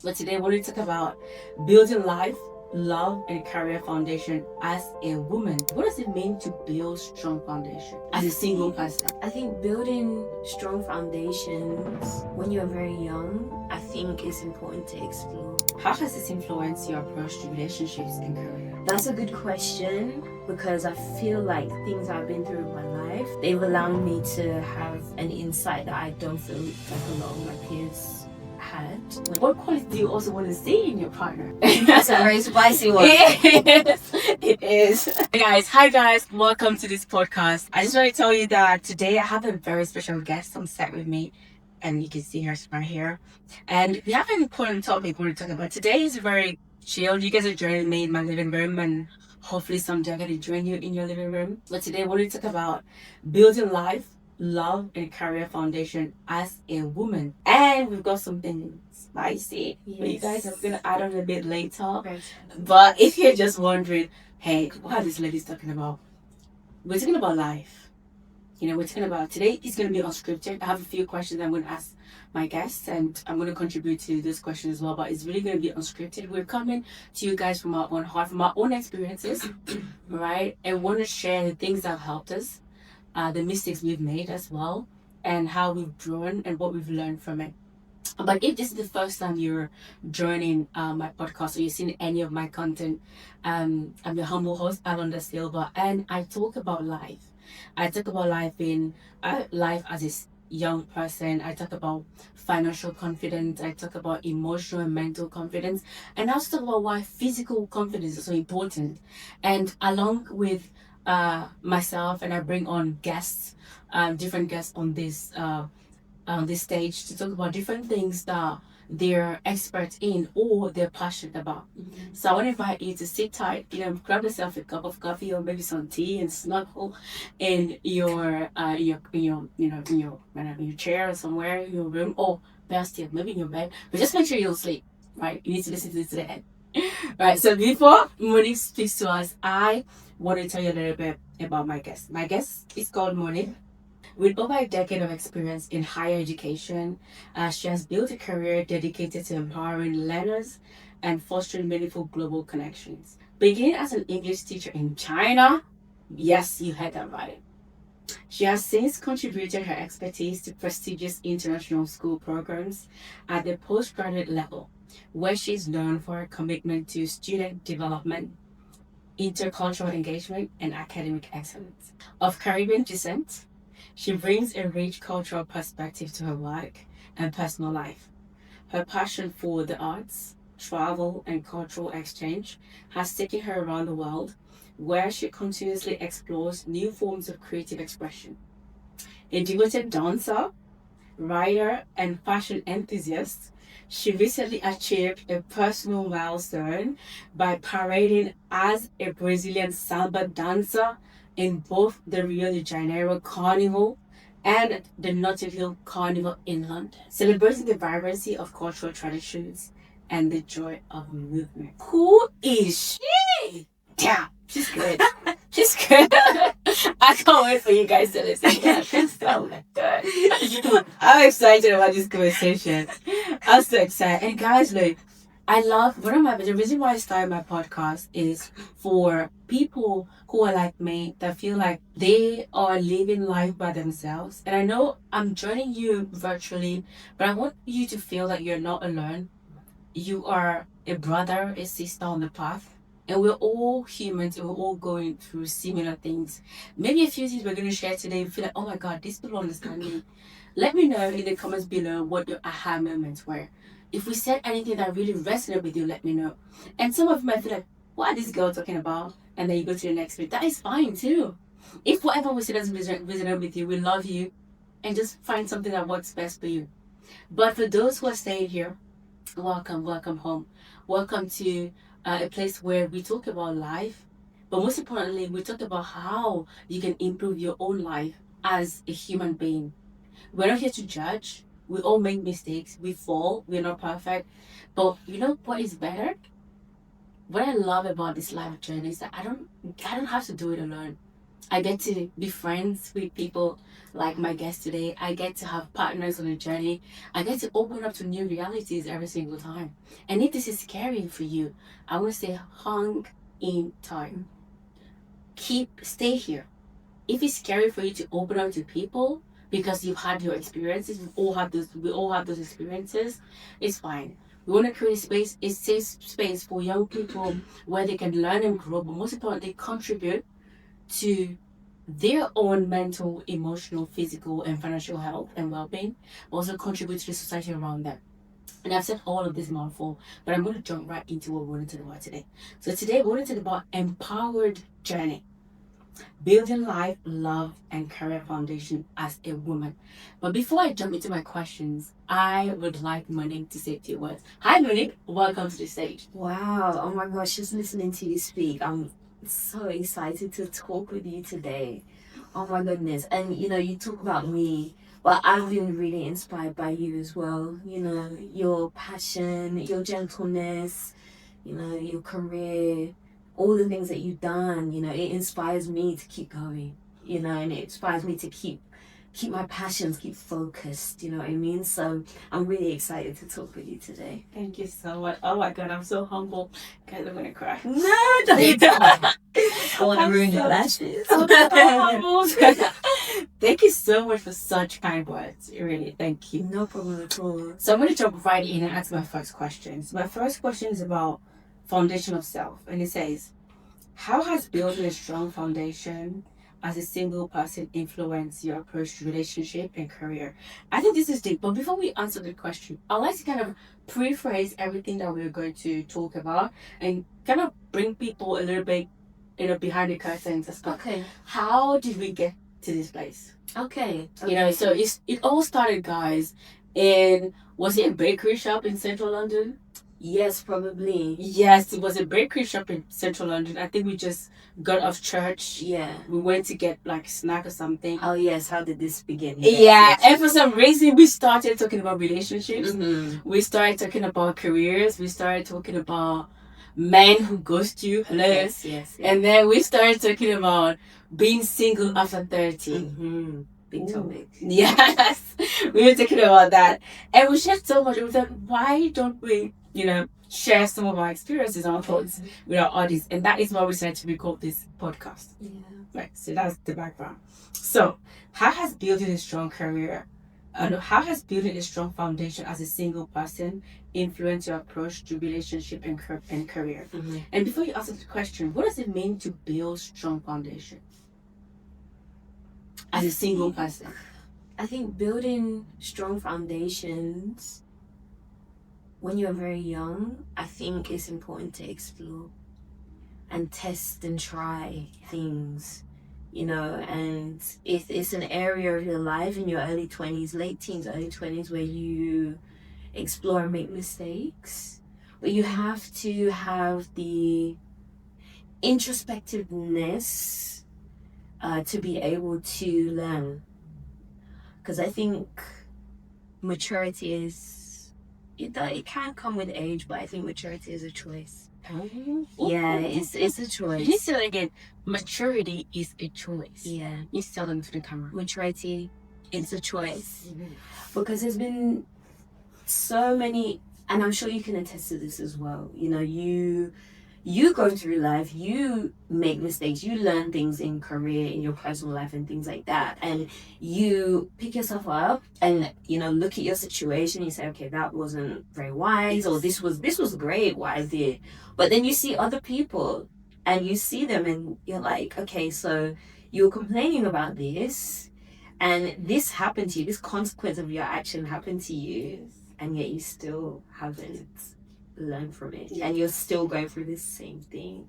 But today I want to talk about building life, love, and career foundation as a woman. What does it mean to build strong foundation as a single person? I think building strong foundations when you're very young, I think is important to explore. How has this influenced your approach to relationships and career? That's a good question because I feel like things I've been through in my life, they've allowed me to have an insight that I don't feel like a lot of my peers had. What qualities do you also want to see in your partner? That's a very spicy one. It is. Hi guys, welcome to this podcast. I just want to tell you that today I have a very special guest on set with me, and you can see her right here. And we have an important topic we're talking about. Today is very chill. You guys are joining me in my living room, and hopefully someday I'm going to join you in your living room. But today I want to talk about building life, love, and career foundation as a woman. And we've got something spicy. Yes. But you guys are going to add on a bit later. Very But if you're just wondering, hey, what are these ladies talking about? We're talking about life. We're talking about today. It's going to be unscripted. I have a few questions I'm going to ask my guests, and I'm going to contribute to this question as well. But it's really going to be unscripted. We're coming to you guys from our own heart, from our own experiences, right? And want to share the things that have helped us, the mistakes we've made as well, and how we've grown and what we've learned from it. But if this is the first time you're joining my podcast or you've seen any of my content, I'm your humble host, Alun Da Silva, and I talk about life. I talk about life as a young person. I talk about financial confidence. I talk about emotional and mental confidence, and I also talk about why physical confidence is so important. And along with myself, and I bring on guests, different guests on this stage to talk about different things that they're experts in or they're passionate about. Mm-hmm. So I want to invite you to sit tight, grab yourself a cup of coffee or maybe some tea and snuggle in your chair or somewhere in your room, or best yet, maybe in your bed. But just make sure you'll sleep, right? You need to listen to this to the end. Right. So before Monique speaks to us, I want to tell you a little bit about my guest. My guest is called Monique. With over a decade of experience in higher education, she has built a career dedicated to empowering learners and fostering meaningful global connections. Beginning as an English teacher in China, yes, you heard that right. She has since contributed her expertise to prestigious international school programs at the postgraduate level, where she is known for her commitment to student development, intercultural engagement, and academic excellence. Of Caribbean descent, she brings a rich cultural perspective to her work and personal life. Her passion for the arts, travel, and cultural exchange has taken her around the world, where she continuously explores new forms of creative expression. A devoted dancer, writer, and fashion enthusiast, she recently achieved a personal milestone by parading as a Brazilian samba dancer in both the Rio de Janeiro Carnival and the Notting Hill Carnival in London, celebrating the vibrancy of cultural traditions and the joy of movement. Who is she? Damn, she's good. She's good. I can't wait for you guys to listen to that. She's so good. I'm excited about this conversation. I'm so excited. And guys, look, I love the reason why I started my podcast is for people who are like me that feel like they are living life by themselves. And I know I'm joining you virtually, but I want you to feel that you're not alone. You are a brother, a sister on the path. And we're all humans and we're all going through similar things. Maybe a few things we're going to share today, you feel like, oh my God, these people understand me. Let me know in the comments below what your aha moments were. If we said anything that really resonated with you, let me know. And some of you might feel like, what are this girl talking about? And then you go to the next bit. That is fine too. If whatever we said doesn't resonate with you, we love you. And just find something that works best for you. But for those who are staying here, welcome home. Welcome to a place where we talk about life, but most importantly, we talk about how you can improve your own life as a human being. We're not here to judge. We all make mistakes. We fall. We're not perfect. But you know what is better? What I love about this life journey is that I don't have to do it alone. I get to be friends with people like my guest today. I get to have partners on a journey. I get to open up to new realities every single time. And if this is scary for you, I want to say hang in time. Stay here. If it's scary for you to open up to people because you've had your experiences, we all have those experiences, it's fine. We want to create a safe space for young people where they can learn and grow, but most importantly, contribute to their own mental, emotional, physical, and financial health and well-being, but also contribute to the society around them. And I've said all of this mouthful, but I'm going to jump right into what we want to talk about today. So today we want to talk about empowered journey, building life, love, and career foundation as a woman. But before I jump into my questions, I would like Monique to say a few words. Hi, Monique. Welcome to the stage. Wow. Oh my gosh, just listening to you speak, I'm so excited to talk with you today. Oh my goodness. And you talk about me, but I've been really inspired by you as well. Your passion, your gentleness, your career, all the things that you've done, it inspires me to keep going, and it inspires me to keep my passions, keep focused, you know what I mean? So I'm really excited to talk with you today. Thank you so much. Oh my God, I'm so humble. Guys, I'm gonna cry. No, don't. I want to ruin your lashes. I'm so humbled. Thank you so much for such kind words. Really, thank you. No problem at all. So I'm going to jump right in and ask my first question. So my first question is about foundation of self, and it says, "How has building a strong foundation as a single person influenced your approach to relationship and career?" I think this is deep, but before we answer the question, I'd like to kind of pre-phrase everything that we're going to talk about and kind of bring people a little bit, behind the curtains as well. Okay. How did we get to this place? Okay. So it all started, guys, in, was it a bakery shop in central London? Yes, probably. Yes, it was a bakery shop in central London. I think we just got off church. Yeah. We went to get like a snack or something. Oh yes. How did this begin? Yeah, and for some reason we started talking about relationships. Mm-hmm. We started talking about careers. We started talking about men who ghost you. Hello. Yes. And then we started talking about being single after 30. Mm-hmm. Big topic. Yes, we were talking about that. And we shared so much. We thought, why don't we, share some of our experiences, our thoughts with our audience? And that is why we decided to record this podcast. Yeah. Right, so that's the background. So, how has building a strong foundation as a single person influenced your approach to relationship and career? Mm-hmm. And before you answer the question, what does it mean to build strong foundation as a single person? I think building strong foundations when you're very young, I think it's important to explore and test and try things, and it's an area of your life in your early 20s, late teens, early 20s, where you explore and make mistakes, but you have to have the introspectiveness to be able to learn. Because I think maturity it can come with age, but I think maturity is a choice. Yeah, it's a choice. You say that again. Maturity is a choice. Yeah. You tell them to the camera. Maturity is a choice. Because there's been so many, and I'm sure you can attest to this as well. You go through life, you make mistakes, you learn things in career, in your personal life and things like that. And you pick yourself up and, look at your situation. You say, okay, that wasn't very wise, or this was great, what I did. But then you see other people and you see them and you're like, okay, so you're complaining about this and this happened to you, this consequence of your action happened to you, and yet you still haven't learn from it, and you're still going through this same thing.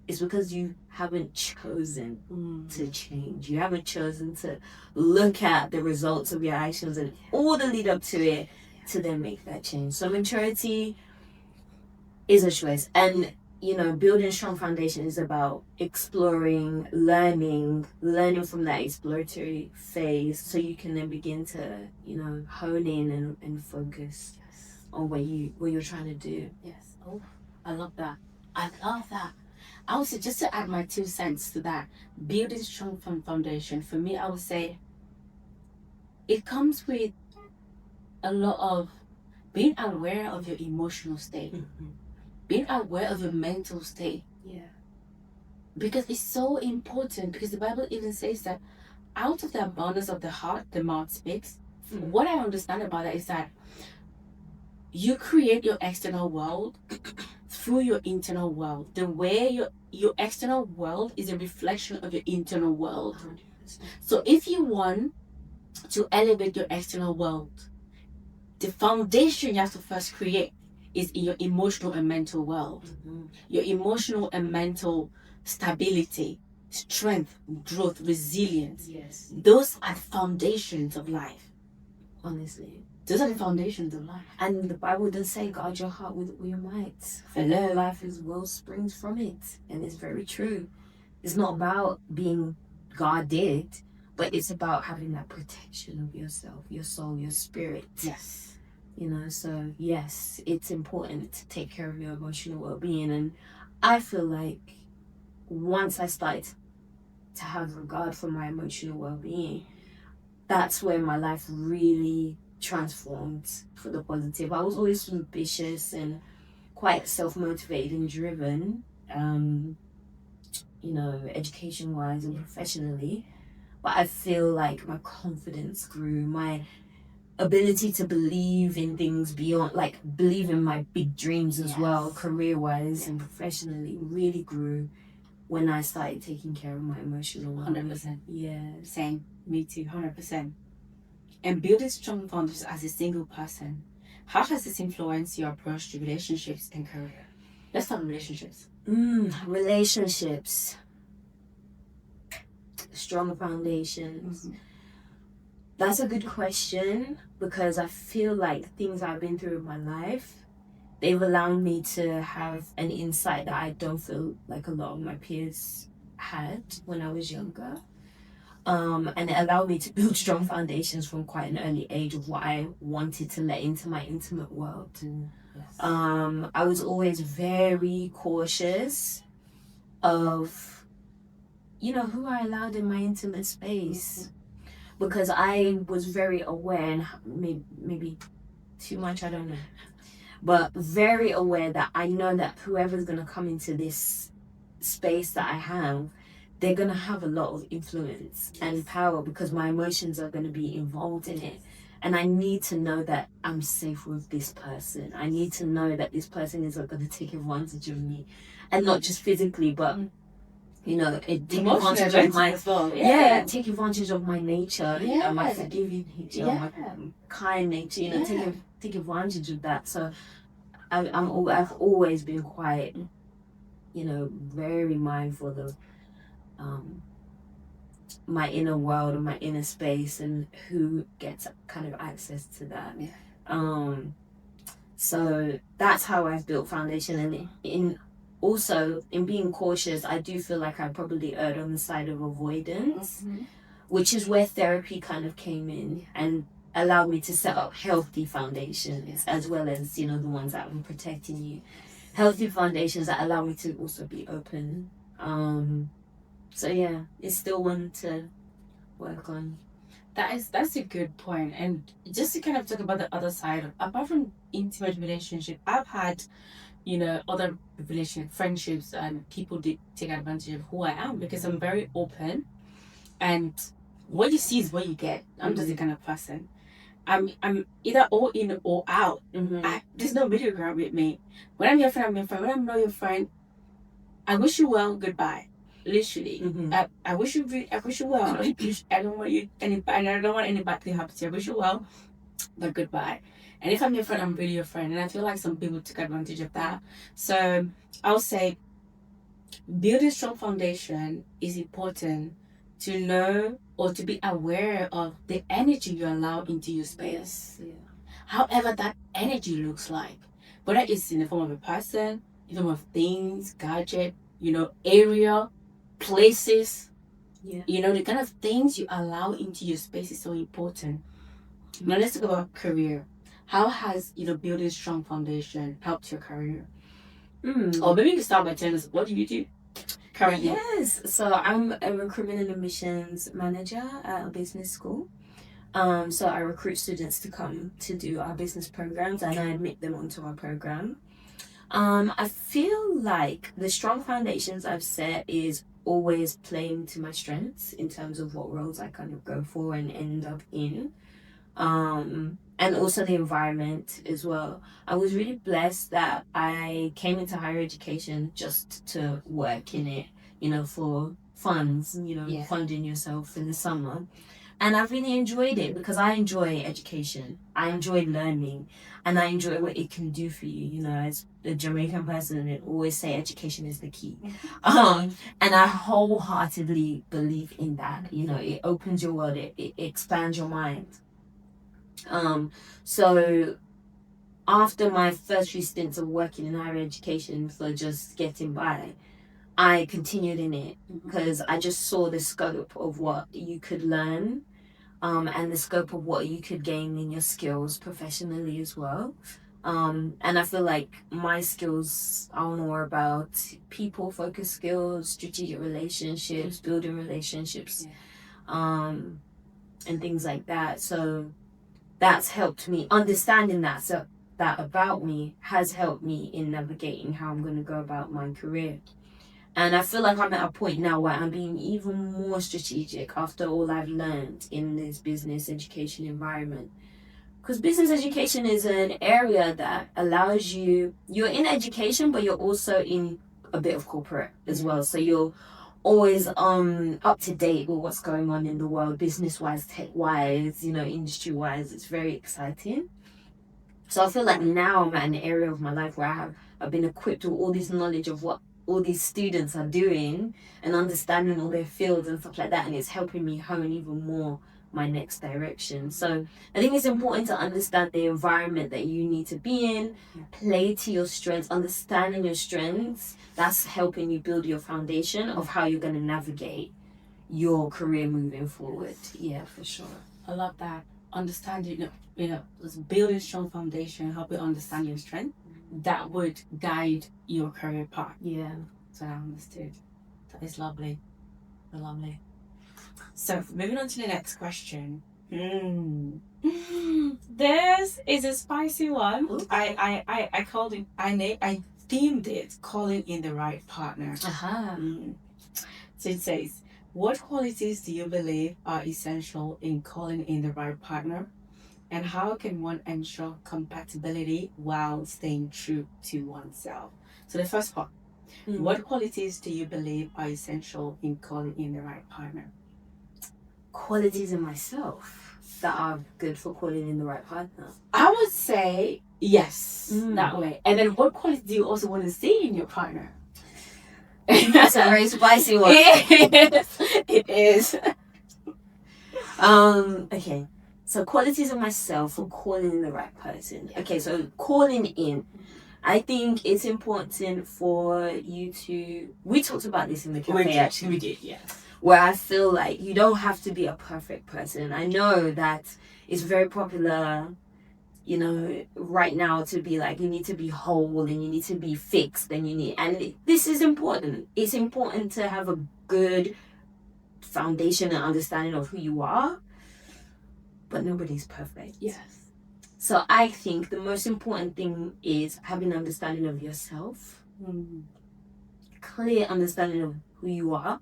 It's because you haven't chosen to change. You haven't chosen to look at the results of your actions and all the lead up to it to then make that change. So maturity is a choice, and building a strong foundation is about exploring, learning from that exploratory phase, so you can then begin to hone in and focus on what you're trying to do. Yes. Oh, I love that. I would say, just to add my 2 cents to that, building strong foundation, for me, I would say it comes with a lot of being aware of your emotional state, being aware of your mental state. Yeah. Because it's so important, because the Bible even says that out of the abundance of the heart, the mouth speaks. What I understand about that is that you create your external world through your internal world. The way your external world is a reflection of your internal world. 100%. So if you want to elevate your external world, the foundation you have to first create is in your emotional and mental world. Your emotional and mental stability, strength, growth, resilience. Yes. Those are the foundations of life. Honestly. Those are the foundations of life. And the Bible does say, guard your heart with all your might. For Hello. all life is well springs from it. And it's very true. It's not about being guarded, but it's about having that protection of yourself, your soul, your spirit. Yes. You know, so yes, it's important to take care of your emotional well-being. And I feel like once I started to have regard for my emotional well-being, that's where my life really transformed for the positive. I was always ambitious and quite self-motivated and driven, you know, education-wise and professionally. But I feel like my confidence grew, my ability to believe in things beyond, like believe in my big dreams as well, career-wise and professionally, really grew when I started taking care of my emotional well-being. 100%. Yeah. Same. Me too. 100%. And building strong foundations as a single person, how has this influenced your approach to relationships and career? Let's start with relationships. Relationships. Strong foundations. That's a good question, because I feel like things I've been through in my life, they've allowed me to have an insight that I don't feel like a lot of my peers had when I was younger. And it allowed me to build strong foundations from quite an early age of what I wanted to let into my intimate world. Yes. I was always very cautious of, you know, who I allowed in my intimate space, because I was very aware, and maybe too much, I don't know, but very aware that I know that whoever's going to come into this space that I have, they're going to have a lot of influence and power, because my emotions are going to be involved in it. And I need to know that I'm safe with this person. I need to know that this person isn't going to take advantage of me. And not just physically, but, you know, take advantage of my, as well. take advantage of my nature, my forgiving nature, my kind nature, you know, take advantage of that. So I've always been quite, you know, very mindful of my inner world and my inner space and who gets kind of access to that. So that's how I've built foundation. And in being cautious, I do feel like I probably erred on the side of avoidance, which is where therapy kind of came in and allowed me to set up healthy foundations, as well as, you know, the ones that are protecting you. Healthy foundations that allow me to also be open. So yeah, it's still one to work on. That's a good point. And just to kind of talk about the other side, apart from intimate relationship, I've had, you know, other relationship friendships, and people did take advantage of who I am, because I'm very open, and what you see is what you get. I'm just the kind of person. I'm either all in or out. There's no middle ground with me. When I'm your friend, I'm your friend. When I'm not your friend, I wish you well, goodbye. Literally, I wish you well. I don't want you and I don't want any bad thing happen to you. I wish you well, but goodbye. And if I'm your friend, I'm really your friend. And I feel like some people took advantage of that. So I'll say, building strong foundation is important to know or to be aware of the energy you allow into your space. However that energy looks like, whether it's in the form of a person, in the form of things, gadget, you know, area, places, you know, the kind of things you allow into your space is so important. Now let's talk about career. How has, you know, building strong foundation helped your career? Or maybe you can start by telling us, what do you do currently? Yes, so I'm a recruitment and admissions manager at a business school. So I recruit students to come to do our business programs, and I admit them onto our program. I feel like the strong foundations I've set is always playing to my strengths in terms of what roles I kind of go for and end up in. And also the environment as well. I was really blessed that I came into higher education just to work in it, for funds, funding yourself in the summer. And I've really enjoyed it because I enjoy education. I enjoy learning, and I enjoy what it can do for you. As a Jamaican person, I always say education is the key. And I wholeheartedly believe in that. It opens your world, it expands your mind. So after my first few stints of working in higher education for just getting by, I continued in it because I just saw the scope of what you could learn, and the scope of what you could gain in your skills professionally as well. And I feel like my skills are more about people-focused skills, strategic relationships, building relationships, and things like that. So that's helped me understanding that. So that about me has helped me in navigating how I'm going to go about my career. And I feel like I'm at a point now where I'm being even more strategic after all I've learned in this business education environment. Because business education is an area that allows you're in education, but you're also in a bit of corporate as well. So you're always up to date with what's going on in the world, business wise, tech wise, industry wise. It's very exciting. So I feel like now I'm at an area of my life where I've been equipped with all this knowledge of what all these students are doing and understanding all their fields and stuff like that, and it's helping me hone even more my next direction. So I think it's important to understand the environment that you need to be in, play to your strengths, understanding your strengths. That's helping you build your foundation of how you're going to navigate your career moving forward. Yeah, for sure. I love that. Understanding, building a strong foundation, help you understand your strength. That would guide your career path. Yeah. So I understood. That is lovely. Lovely. So moving on to the next question. This is a spicy one. Ooh. I called it. I themed it calling in the right partner. So it says, what qualities do you believe are essential in calling in the right partner? And how can one ensure compatibility while staying true to oneself? So the first part, what qualities do you believe are essential in calling in the right partner? Qualities in myself that are good for calling in the right partner. I would say yes, that way. And then what qualities do you also want to see in your partner? That's a very spicy one. It is. Okay. So qualities of myself for calling in the right person. Okay, so calling in. I think it's important for you to... We talked about this in the cafe, actually. We did, yeah. Where I feel like you don't have to be a perfect person. I know that it's very popular, right now to be like, you need to be whole and you need to be fixed and this is important. It's important to have a good foundation and understanding of who you are, but nobody's perfect. Yes. So I think the most important thing is having an understanding of yourself, clear understanding of who you are.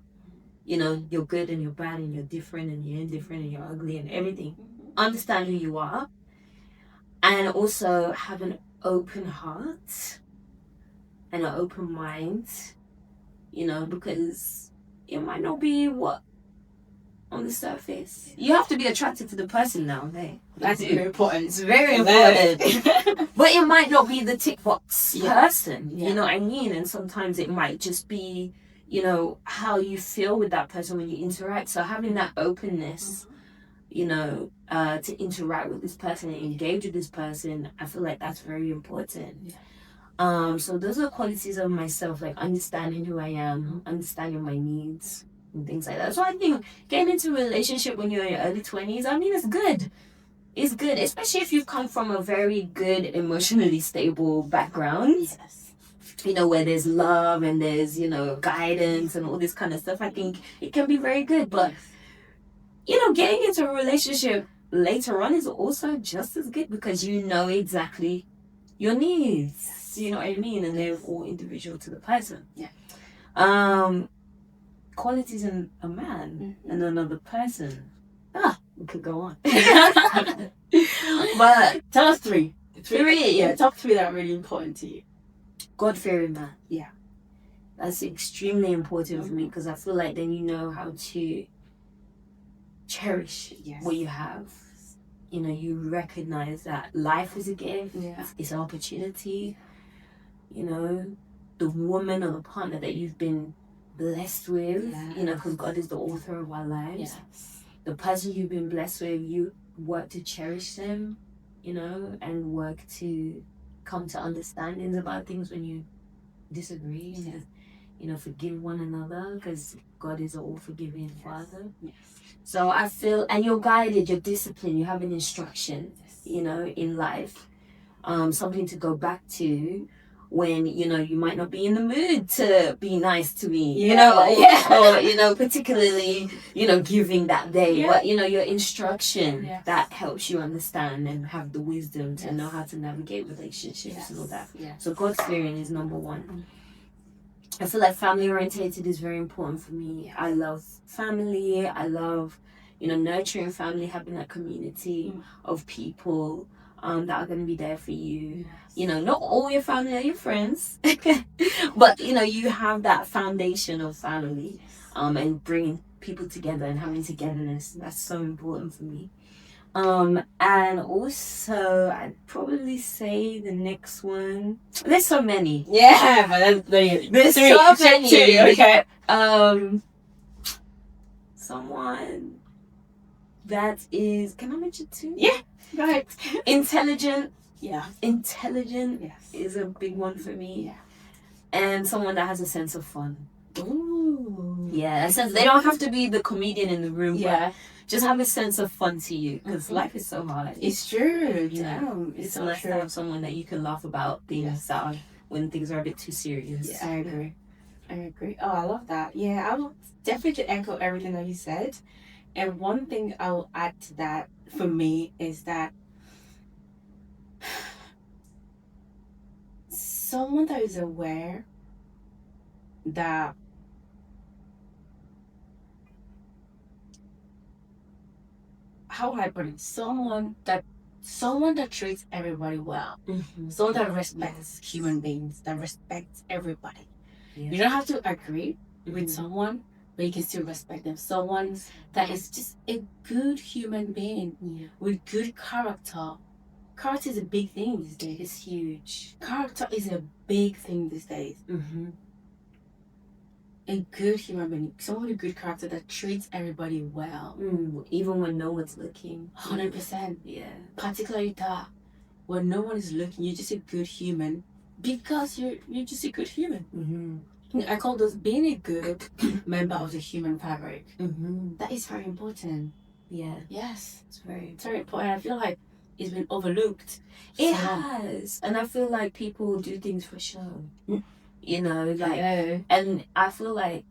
You're good and you're bad and you're different and you're indifferent and you're ugly and everything. Understand who you are, and also have an open heart and an open mind, because it might not be what on the surface. You have to be attracted to the person now, hey? That's very important. It's very important. But it might not be the tick box person, you know what I mean? And sometimes it might just be, how you feel with that person when you interact. So having that openness, to interact with this person and engage with this person, I feel like that's very important. So those are qualities of myself, like understanding who I am, understanding my needs and things like that. So I think getting into a relationship when you're in your early 20s, it's good. It's good, especially if you've come from a very good, emotionally stable background. Yes. where there's love and there's, guidance and all this kind of stuff, I think it can be very good. But, getting into a relationship later on is also just as good because you know exactly your needs. You know what I mean? And they're all individual to the person. Yeah. Qualities in a man and another person. We could go on. But tell us three. Three. Yeah, top three that are really important to you. God-fearing man. Yeah. That's extremely important for me because I feel like then you know how to cherish what you have. You recognize that life is a gift. Yeah. It's an opportunity. The woman or the partner that you've been blessed with, because God is the author of our lives. Yes. The person you've been blessed with, you work to cherish them, and work to come to understandings about things when you disagree. And forgive one another because God is an all-forgiving Father. Yes. So I feel, and you're guided, you're disciplined, you have an instruction, in life. Something to go back to when, you might not be in the mood to be nice to me, or particularly, giving that day. But, your instruction, that helps you understand and have the wisdom to know how to navigate relationships and all that. So God-fearing is number one. I feel like family orientated is very important for me. I love family. I love, nurturing family, having that community of people that are going to be there for you. Not all your family are your friends, but, you have that foundation of family and bringing people together and having togetherness. That's so important for me. And also, I'd probably say the next one. There's so many. Yeah, but there's so many. Two, okay. Someone that is. Can I mention two? Yeah, go ahead. Intelligent. Yeah. Intelligent is a big one for me. Yeah. And someone that has a sense of fun. Ooh. Yeah, they don't have to be the comedian in the room. Yeah. But just have a sense of fun to you because life is so hard. It's true. Damn. It's so nice to have someone that you can laugh about things that are, when things are a bit too serious. Yeah, I agree. Oh, I love that. Yeah, I will definitely echo everything that you said. And one thing I'll add to that for me is that someone that is aware that how would I put it? Someone that treats everybody well. Someone that respects human beings, that respects everybody. Yeah. You don't have to agree with someone, but you can still respect them. Someone that is just a good human being with good character. Character is a big thing these days. It's huge. Character is a big thing these days. A good human being, someone with a good character that treats everybody well. Even when no one's looking. 100%. Yeah. Particularly that. When no one is looking, you're just a good human because you're just a good human. I call those being a good member of the human fabric. That is very important. Yeah. Yes. It's very important. I feel like it's been overlooked. It has. And I feel like people do things for show. And I feel like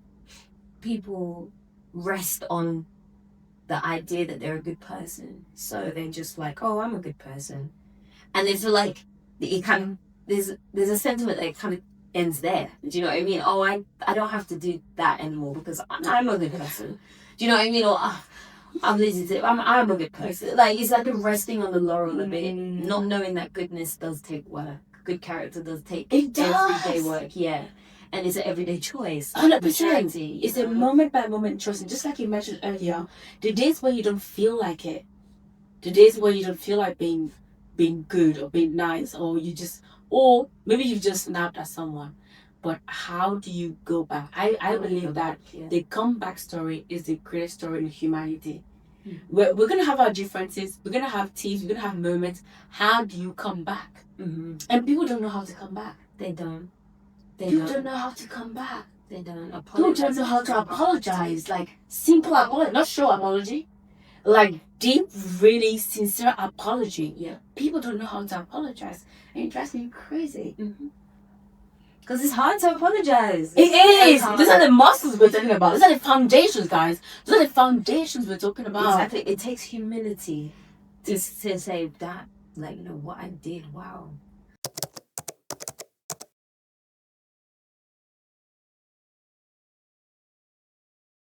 people rest on the idea that they're a good person. So they're just like, oh, I'm a good person. And they feel like it kind of, there's a sentiment that kind of ends there. Do you know what I mean? Oh, I don't have to do that anymore because I'm a good person. Do you know what I mean? Or I'm lazy to, I'm a good person. Like, it's like a resting on the laurel a bit, not knowing that goodness does take work. Good character does take everyday work, and it's an everyday choice. 100%. It's a moment by moment choice, and just like you mentioned earlier, the days where you don't feel like it, the days where you don't feel like being good or being nice, or maybe you just snapped at someone. But how do you go back? I believe that the comeback story is the greatest story in humanity. We're going to have our differences. We're going to have tears. We're going to have moments. How do you come back? And people don't know how to come back. They don't. People don't know how to come back. They don't. People don't know how to apologize. Like, simple apology. Not show apology. Like, deep, really sincere apology. Yeah. People don't know how to apologize. And it drives me crazy. Because it's hard to apologize. It is. Hard. These are the muscles we're talking about. These are the foundations, guys. These are the foundations we're talking about. Exactly. It takes humility to say that, like, you know, what I did, wow.